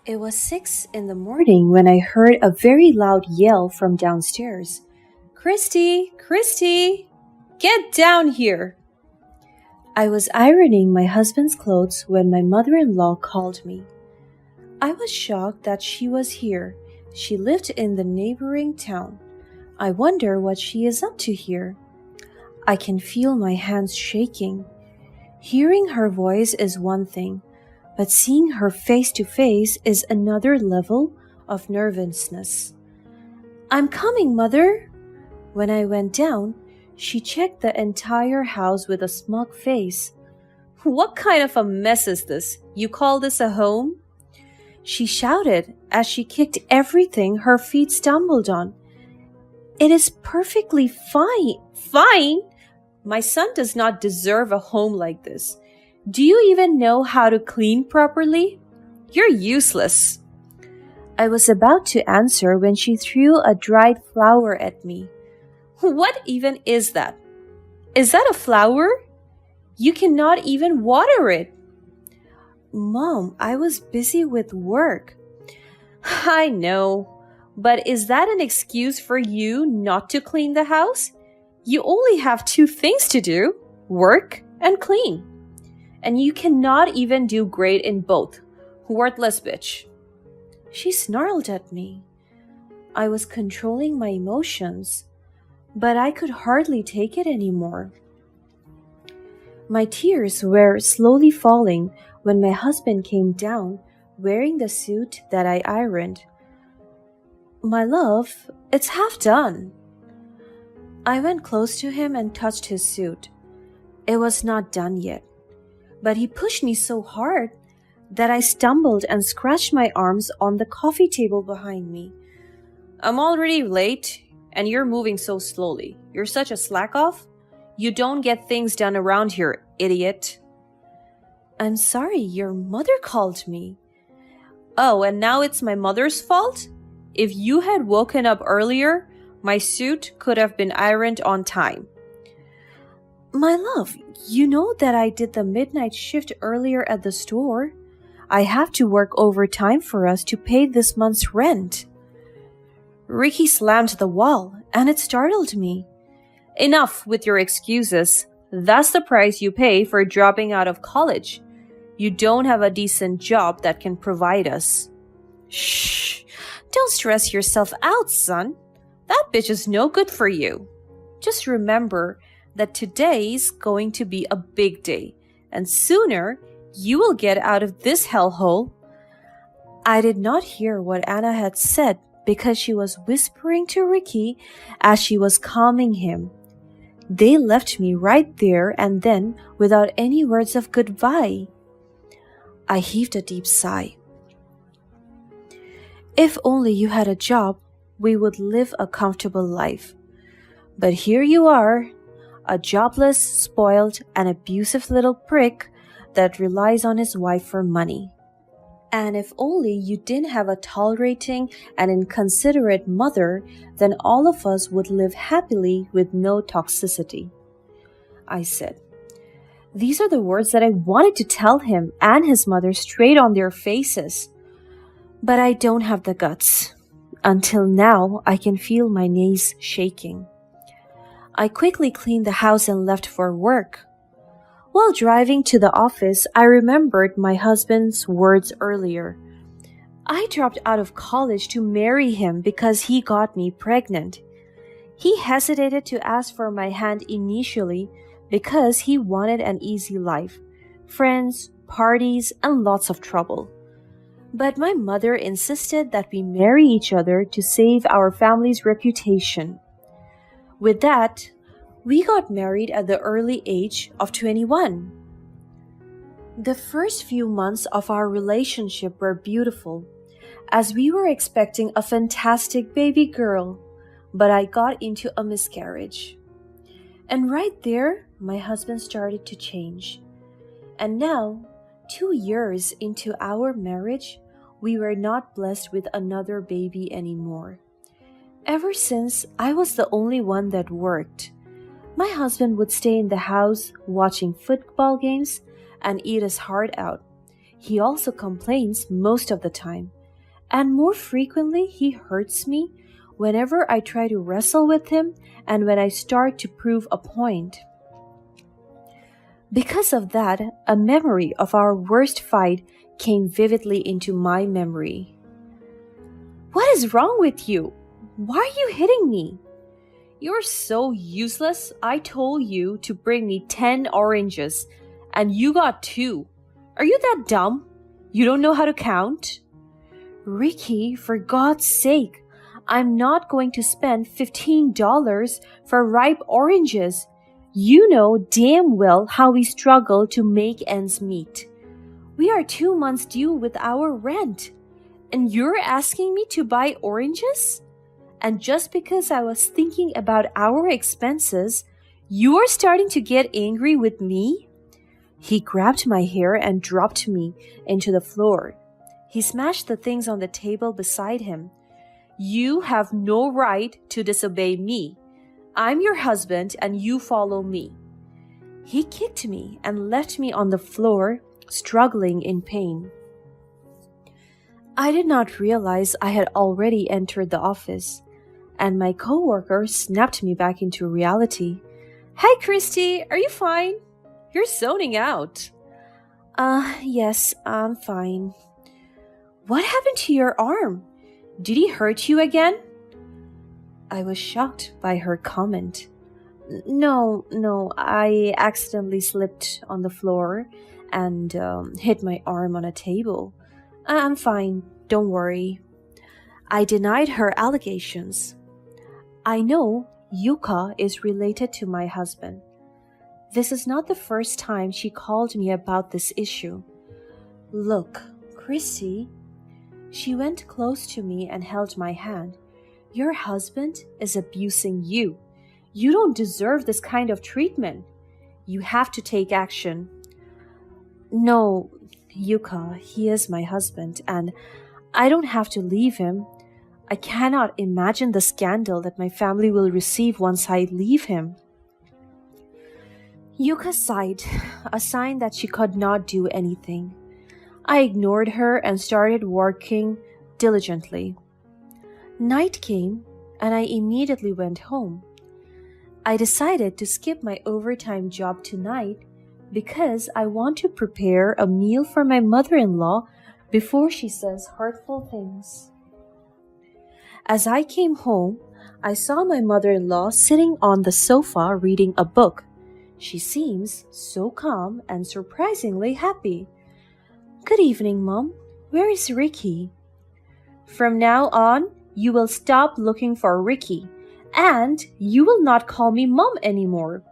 It was 6 in the morning when I heard a very loud yell from downstairs. Christy! Christy! Get down here! I was ironing my husband's clothes when my mother-in-law called me. I was shocked that she was here. She lived in the neighboring town. I wonder what she is up to here. I can feel my hands shaking. Hearing her voice is one thing, but seeing her face to face is another level of nervousness. I'm coming, Mother! When I went down, she checked the entire house with a smug face. What kind of a mess is this? You call this a home? She shouted as she kicked everything her feet stumbled on. It is perfectly fine. Fine? My son does not deserve a home like this. Do you even know how to clean properly? You're useless. I was about to answer when she threw a dried flower at me. What even is that? Is that a flower? You cannot even water it. Mom, I was busy with work. I know, but is that an excuse for you not to clean the house? You only have two things to do, work and clean. And you cannot even do great in both. Worthless bitch. She snarled at me. I was controlling my emotions, but I could hardly take it anymore. My tears were slowly falling when my husband came down wearing the suit that I ironed. My love, it's half done. I went close to him and touched his suit. It was not done yet, but he pushed me so hard that I stumbled and scratched my arms on the coffee table behind me. I'm already late, and you're moving so slowly. You're such a slack-off. You don't get things done around here, idiot. I'm sorry, your mother called me. Oh, and now it's my mother's fault? If you had woken up earlier, my suit could have been ironed on time. My love, you know that I did the midnight shift earlier at the store. I have to work overtime for us to pay this month's rent. Ricky slammed the wall, and it startled me. Enough with your excuses. That's the price you pay for dropping out of college. You don't have a decent job that can provide us. Shh! Don't stress yourself out, son. That bitch is no good for you. Just remember that today's going to be a big day, and sooner you will get out of this hellhole. I did not hear what Anna had said because she was whispering to Ricky as she was calming him. They left me right there and then without any words of goodbye. I heaved a deep sigh. If only you had a job, we would live a comfortable life. But here you are, a jobless, spoiled, and abusive little prick that relies on his wife for money. And if only you didn't have a tolerating and inconsiderate mother, then all of us would live happily with no toxicity. I said. These are the words that I wanted to tell him and his mother straight on their faces. But I don't have the guts. Until now, I can feel my knees shaking. I quickly cleaned the house and left for work. While driving to the office, I remembered my husband's words earlier. I dropped out of college to marry him because he got me pregnant. He hesitated to ask for my hand initially because he wanted an easy life, friends, parties, and lots of trouble. But my mother insisted that we marry each other to save our family's reputation. With that, we got married at the early age of 21. The first few months of our relationship were beautiful, as we were expecting a fantastic baby girl, but I got into a miscarriage. And right there, my husband started to change. And now, 2 years into our marriage, we were not blessed with another baby anymore. Ever since I was the only one that worked, my husband would stay in the house watching football games and eat his heart out. He also complains most of the time, and more frequently he hurts me whenever I try to wrestle with him and when I start to prove a point. Because of that, a memory of our worst fight came vividly into my memory. "What is wrong with you? Why are you hitting me?" "You're so useless. I told you to bring me 10 oranges, and you got 2. Are you that dumb? You don't know how to count?" "Ricky, for God's sake, I'm not going to spend $15 for ripe oranges. You know damn well how we struggle to make ends meet. We are 2 months due with our rent, and you're asking me to buy oranges? And just because I was thinking about our expenses, you're starting to get angry with me?" He grabbed my hair and dropped me into the floor. He smashed the things on the table beside him. "You have no right to disobey me. I'm your husband and you follow me." He kicked me and left me on the floor, struggling in pain. I did not realize I had already entered the office, and my coworker snapped me back into reality. "Hey, Christy, are you fine? You're zoning out." Yes, I'm fine." "What happened to your arm? Did he hurt you again?" I was shocked by her comment. No, I accidentally slipped on the floor and hit my arm on a table. I'm fine, don't worry." I denied her allegations. I know Yuka is related to my husband. This is not the first time she called me about this issue. "Look, Chrissy," she went close to me and held my hand. "Your husband is abusing you. You don't deserve this kind of treatment. You have to take action." "No, Yuka, he is my husband, and I don't have to leave him. I cannot imagine the scandal that my family will receive once I leave him." Yuka sighed, a sign that she could not do anything. I ignored her and started working diligently. Night came, and I immediately went home. I decided to skip my overtime job tonight because I want to prepare a meal for my mother-in-law before she says hurtful things. As I came home, I saw my mother-in-law sitting on the sofa reading a book. She seems so calm and surprisingly happy. "Good evening, Mom. Where is Ricky?" "From now on, you will stop looking for Ricky, and you will not call me Mom anymore."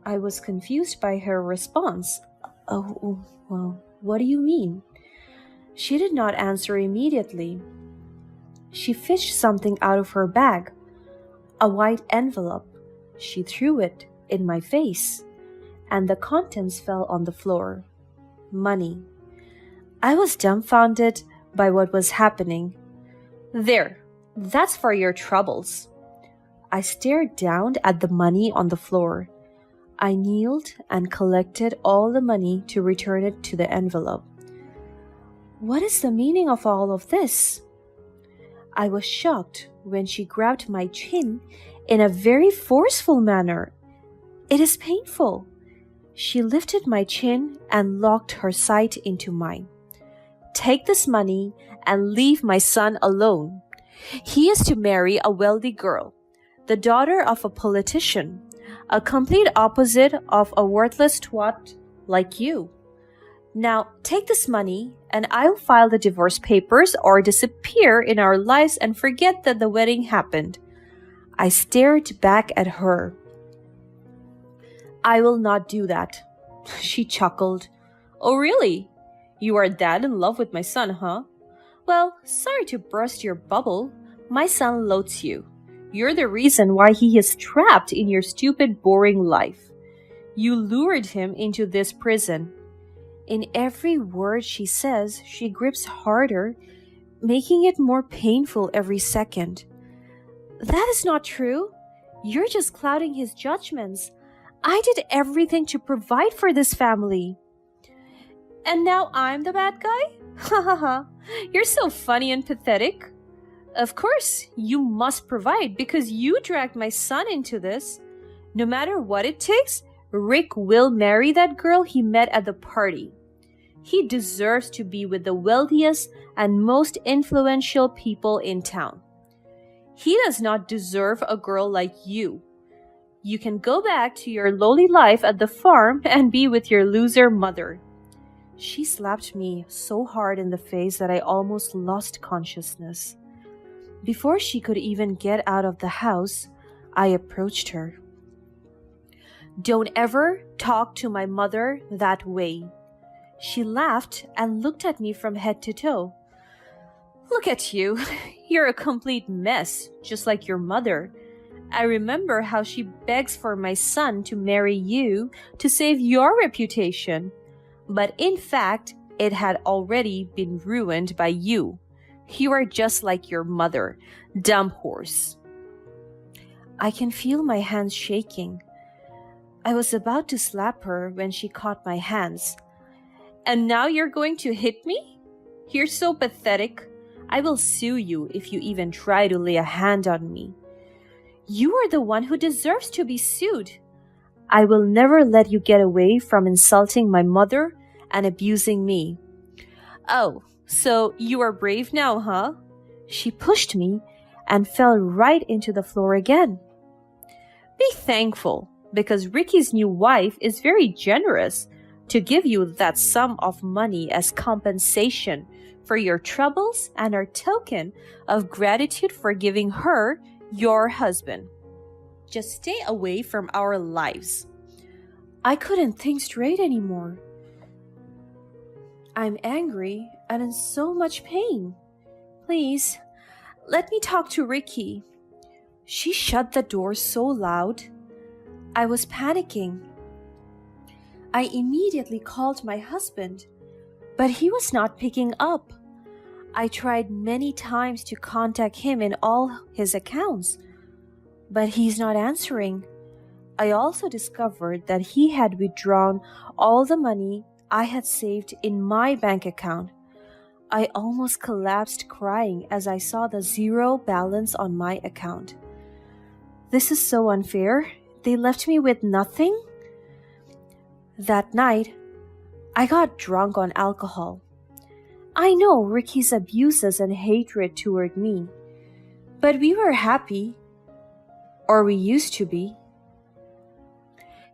I was confused by her response. "Oh, well, what do you mean?" She did not answer immediately. She fished something out of her bag, a white envelope. She threw it in my face, and the contents fell on the floor. Money. I was dumbfounded by what was happening. "There, that's for your troubles." I stared down at the money on the floor. I kneeled and collected all the money to return it to the envelope. What is the meaning of all of this? I was shocked when she grabbed my chin in a very forceful manner. It is painful. She lifted my chin and locked her sight into mine. "Take this money and leave my son alone. He is to marry a wealthy girl, the daughter of a politician, a complete opposite of a worthless twat like you. Now take this money and I'll file the divorce papers or disappear in our lives and forget that the wedding happened." I stared back at her. "I will not do that." She chuckled. "Oh, really? You are that in love with my son, huh? Well, sorry to burst your bubble. My son loathes you. You're the reason why he is trapped in your stupid, boring life. You lured him into this prison." In every word she says, she grips harder, making it more painful every second. "That is not true. You're just clouding his judgments. I did everything to provide for this family." And now I'm the bad guy? Ha ha ha. You're so funny and pathetic. Of course, you must provide because you dragged my son into this. No matter what it takes, Rick will marry that girl he met at the party. He deserves to be with the wealthiest and most influential people in town. He does not deserve a girl like you. You can go back to your lowly life at the farm and be with your loser mother. She slapped me so hard in the face that I almost lost consciousness. Before she could even get out of the house, I approached her. Don't ever talk to my mother that way. She laughed and looked at me from head to toe. Look at you. You're a complete mess, just like your mother. I remember how she begs for my son to marry you to save your reputation. But in fact, it had already been ruined by you. You are just like your mother, dumb horse. I can feel my hands shaking. I was about to slap her when she caught my hands. And now you're going to hit me? You're so pathetic. I will sue you if you even try to lay a hand on me. You are the one who deserves to be sued. I will never let you get away from insulting my mother and abusing me. Oh, so you are brave now, huh? She pushed me and fell right into the floor again. Be thankful, because Ricky's new wife is very generous to give you that sum of money as compensation for your troubles and a token of gratitude for giving her your husband. Just stay away from our lives. I couldn't think straight anymore. I'm angry and in so much pain. Please, let me talk to Ricky. She shut the door so loud. I was panicking. I immediately called my husband, but he was not picking up. I tried many times to contact him in all his accounts, but he's not answering. I also discovered that he had withdrawn all the money I had saved in my bank account. I almost collapsed crying as I saw the zero balance on my account. This is so unfair. They left me with nothing? That night, I got drunk on alcohol. I know Ricky's abuses and hatred toward me, but we were happy, or we used to be.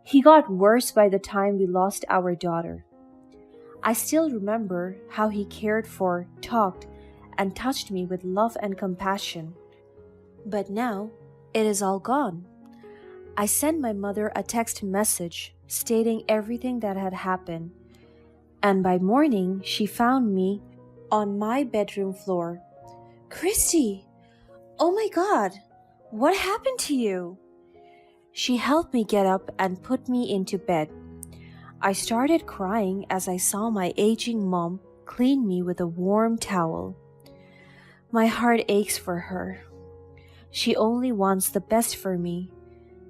He got worse by the time we lost our daughter. I still remember how he cared for, talked, and touched me with love and compassion. But now, it is all gone. I sent my mother a text message stating everything that had happened, and by morning she found me on my bedroom floor. Christy! Oh my God! What happened to you? She helped me get up and put me into bed. I started crying as I saw my aging mom clean me with a warm towel. My heart aches for her. She only wants the best for me,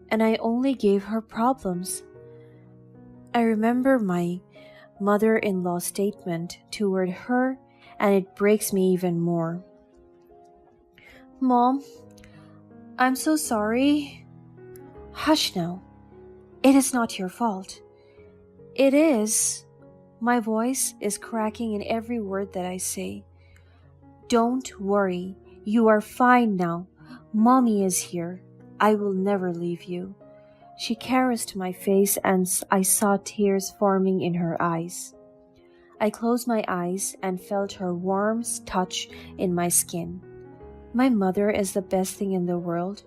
and I only gave her problems. I remember my mother-in-law's statement toward her, and it breaks me even more. Mom, I'm so sorry. Hush now. It is not your fault. It is. My voice is cracking in every word that I say. Don't worry. You are fine now. Mommy is here. I will never leave you. She caressed my face and I saw tears forming in her eyes. I closed my eyes and felt her warm touch in my skin. My mother is the best thing in the world,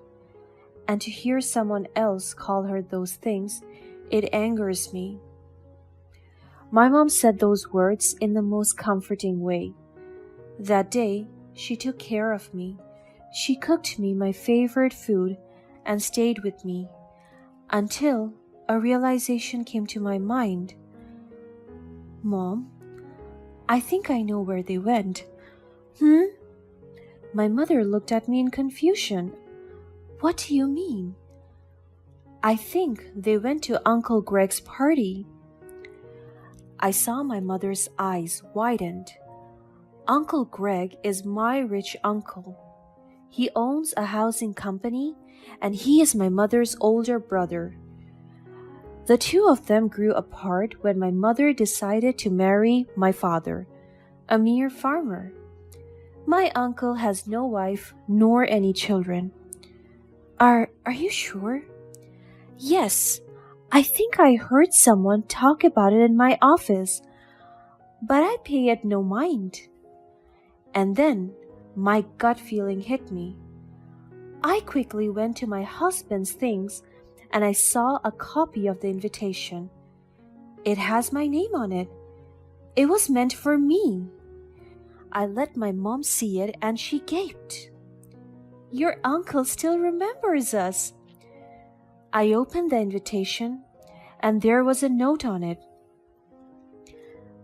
and to hear someone else call her those things, it angers me. My mom said those words in the most comforting way. That day, she took care of me. She cooked me my favorite food and stayed with me until a realization came to my mind. Mom, I think I know where they went. My mother looked at me in confusion. What do you mean? I think they went to Uncle Greg's party. I saw my mother's eyes widened. Uncle Greg is my rich uncle. He owns a housing company, and he is my mother's older brother. The two of them grew apart when my mother decided to marry my father, a mere farmer. My uncle has no wife nor any children. Are you sure? Yes, I think I heard someone talk about it in my office, but I pay it no mind. And then my gut feeling hit me. I quickly went to my husband's things and I saw a copy of the invitation. It has my name on it. It was meant for me. I let my mom see it and she gaped. Your uncle still remembers us. I opened the invitation and there was a note on it.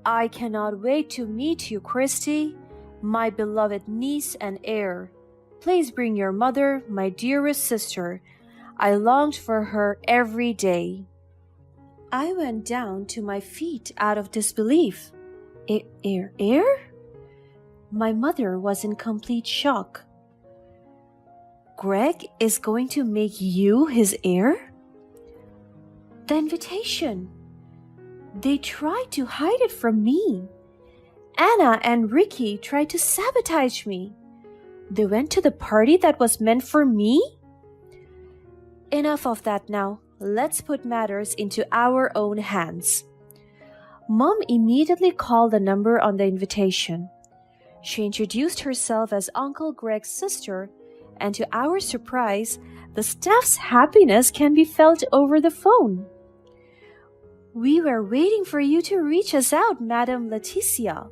I cannot wait to meet you, Christy, my beloved niece and heir. Please bring your mother, my dearest sister. I longed for her every day. I went down to my feet out of disbelief. Heir? My mother was in complete shock. Greg is going to make you his heir? The invitation. They tried to hide it from me. Anna and Ricky tried to sabotage me. They went to the party that was meant for me? Enough of that now. Let's put matters into our own hands. Mom immediately called the number on the invitation. She introduced herself as Uncle Greg's sister, and to our surprise, the staff's happiness can be felt over the phone. We were waiting for you to reach us out, Madam Leticia.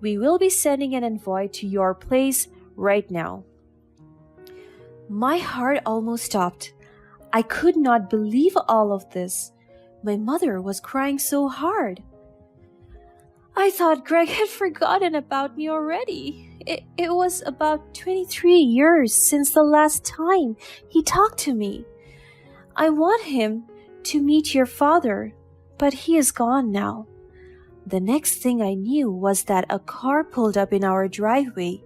We will be sending an envoy to your place right now. My heart almost stopped. I could not believe all of this. My mother was crying so hard. I thought Greg had forgotten about me already. It was about 23 years since the last time he talked to me. I want him to meet your father, but he is gone now. The next thing I knew was that a car pulled up in our driveway.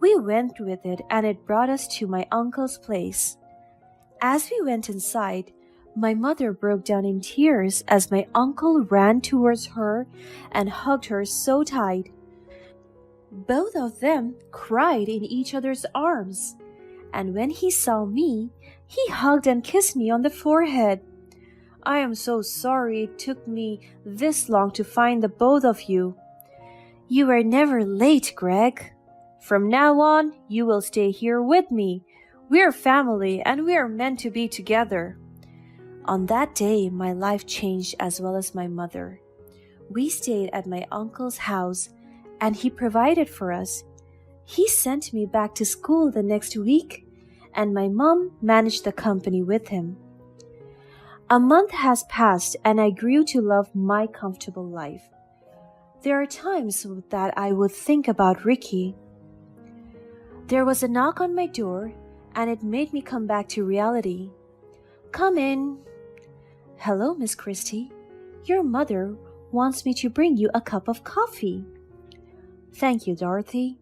We went with it and it brought us to my uncle's place. As we went inside, my mother broke down in tears as my uncle ran towards her and hugged her so tight. Both of them cried in each other's arms, and when he saw me, he hugged and kissed me on the forehead. I am so sorry it took me this long to find the both of you. You were never late, Greg. From now on, you will stay here with me. We're family and we are meant to be together. On that day, my life changed as well as my mother. We stayed at my uncle's house and he provided for us. He sent me back to school the next week and my mom managed the company with him. A month has passed and I grew to love my comfortable life. There are times that I would think about Ricky. There was a knock on my door and it made me come back to reality. Come in. Hello, Miss Christie. Your mother wants me to bring you a cup of coffee. Thank you, Dorothy.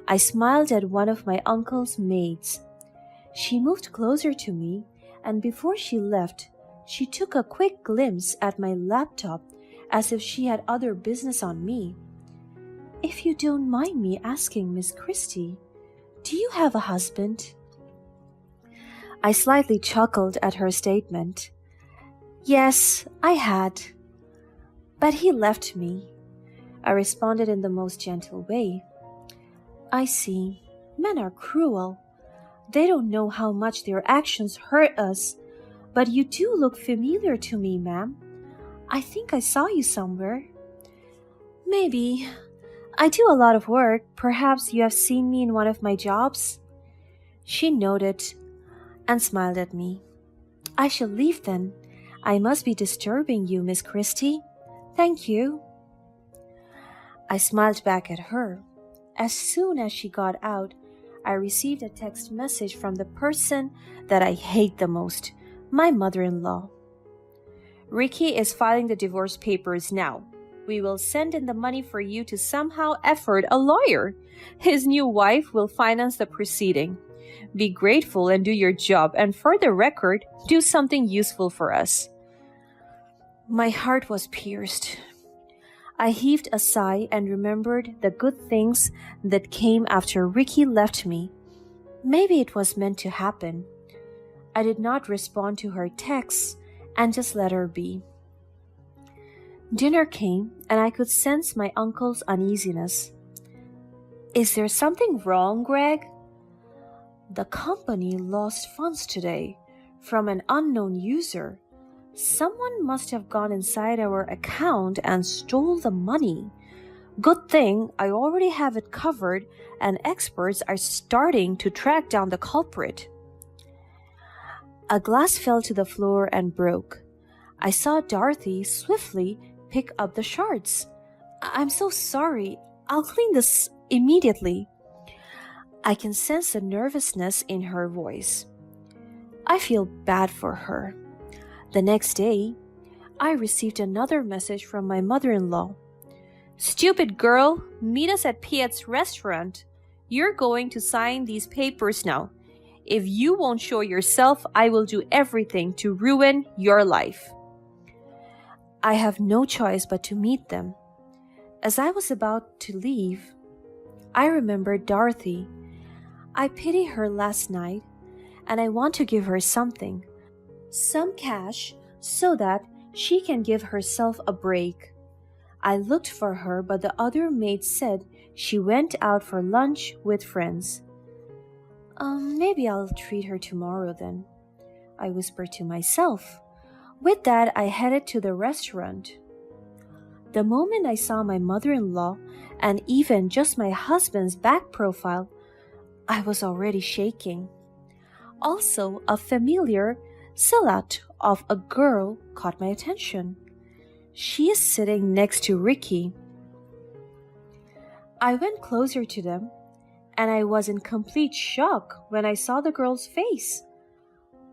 I smiled at one of my uncle's maids. She moved closer to me, and before she left, she took a quick glimpse at my laptop as if she had other business on me. If you don't mind me asking, Miss Christie, do you have a husband? I slightly chuckled at her statement. Yes, I had. But he left me. I responded in the most gentle way. I see. Men are cruel. They don't know how much their actions hurt us. But you do look familiar to me, ma'am. I think I saw you somewhere. Maybe. I do a lot of work. Perhaps you have seen me in one of my jobs. She nodded and smiled at me. I shall leave then. I must be disturbing you, Miss Christie. Thank you. I smiled back at her. As soon as she got out, I received a text message from the person that I hate the most, my mother-in-law. Ricky is filing the divorce papers now. We will send in the money for you to somehow afford a lawyer. His new wife will finance the proceeding. Be grateful and do your job, and for the record, do something useful for us." My heart was pierced. I heaved a sigh and remembered the good things that came after Ricky left me. Maybe it was meant to happen. I did not respond to her texts and just let her be. Dinner came, and I could sense my uncle's uneasiness. "Is there something wrong, Greg?" "The company lost funds today from an unknown user. Someone must have gone inside our account and stole the money. Good thing I already have it covered, and experts are starting to track down the culprit." A glass fell to the floor and broke. I saw Dorothy swiftly pick up the shards. "I'm so sorry. I'll clean this immediately." I can sense the nervousness in her voice. I feel bad for her. The next day, I received another message from my mother-in-law. "Stupid girl, meet us at Piet's restaurant. You're going to sign these papers now. If you won't show yourself, I will do everything to ruin your life." I have no choice but to meet them. As I was about to leave, I remembered Dorothy. I pity her last night, and I want to give her something. Some cash so that she can give herself a break. I looked for her, but the other maid said she went out for lunch with friends. Maybe I'll treat her tomorrow then," I whispered to myself. With that, I headed to the restaurant. The moment I saw my mother-in-law and even just my husband's back profile, I was already shaking. Also, a familiar silhouette of a girl caught my attention. She is sitting next to Ricky. I went closer to them, and I was in complete shock when I saw the girl's face.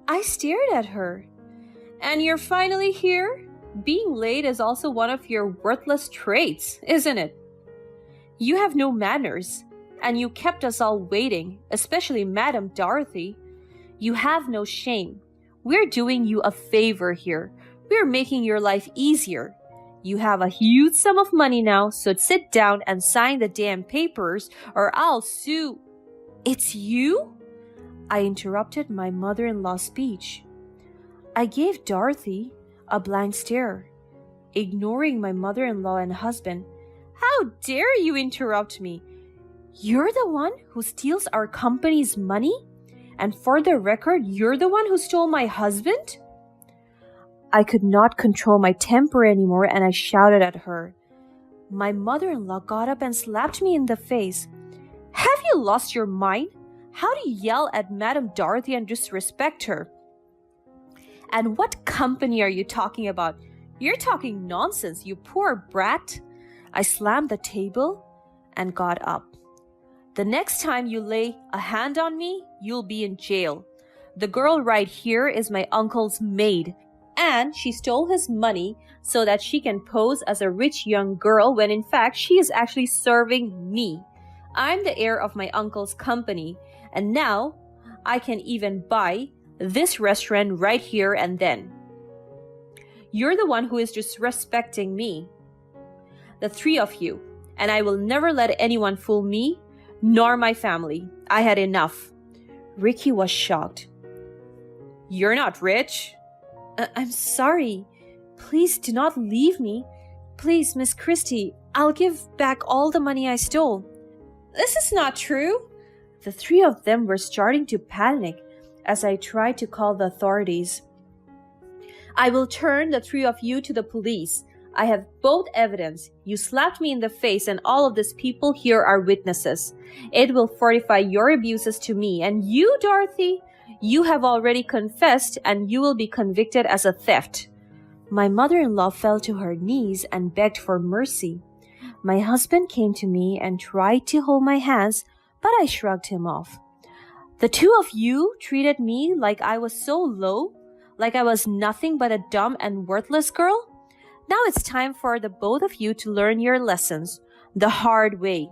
I stared at her. "And you're finally here? Being late is also one of your worthless traits, isn't it? You have no manners, and you kept us all waiting, especially Madame Dorothy. You have no shame. We're doing you a favor here. We're making your life easier. You have a huge sum of money now, so sit down and sign the damn papers, or I'll sue." "It's you?" I interrupted my mother-in-law's speech. I gave Dorothy a blank stare, ignoring my mother-in-law and husband. "How dare you interrupt me? You're the one who steals our company's money? And for the record, you're the one who stole my husband?" I could not control my temper anymore, and I shouted at her. My mother-in-law got up and slapped me in the face. "Have you lost your mind? How do you yell at Madame Dorothy and disrespect her? And what company are you talking about? You're talking nonsense, you poor brat." I slammed the table and got up. "The next time you lay a hand on me, you'll be in jail. The girl right here is my uncle's maid, and she stole his money so that she can pose as a rich young girl when in fact she is actually serving me. I'm the heir of my uncle's company, and now I can even buy this restaurant right here and then. You're the one who is disrespecting me. The three of you, and I will never let anyone fool me, nor my family. I had enough." Ricky was shocked. "You're not rich?" I'm sorry. Please do not leave me. Please, Miss Christie, I'll give back all the money I stole." "This is not true." The three of them were starting to panic as I tried to call the authorities. "I will turn the three of you to the police. I have both evidence. You slapped me in the face, and all of these people here are witnesses. It will fortify your abuses to me. And you, Dorothy, you have already confessed, and you will be convicted as a theft." My mother-in-law fell to her knees and begged for mercy. My husband came to me and tried to hold my hands, but I shrugged him off. "The two of you treated me like I was so low, like I was nothing but a dumb and worthless girl? Now it's time for the both of you to learn your lessons the hard way."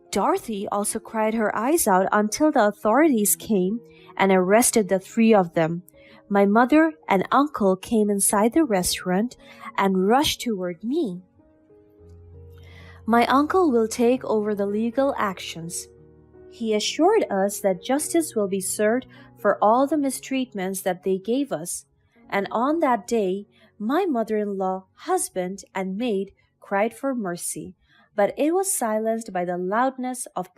Dorothy also cried her eyes out until the authorities came and arrested the three of them. My mother and uncle came inside the restaurant and rushed toward me. "My uncle will take over the legal actions. He assured us that justice will be served for all the mistreatments that they gave us. And on that day, my mother-in-law, husband, and maid cried for mercy, but it was silenced by the loudness of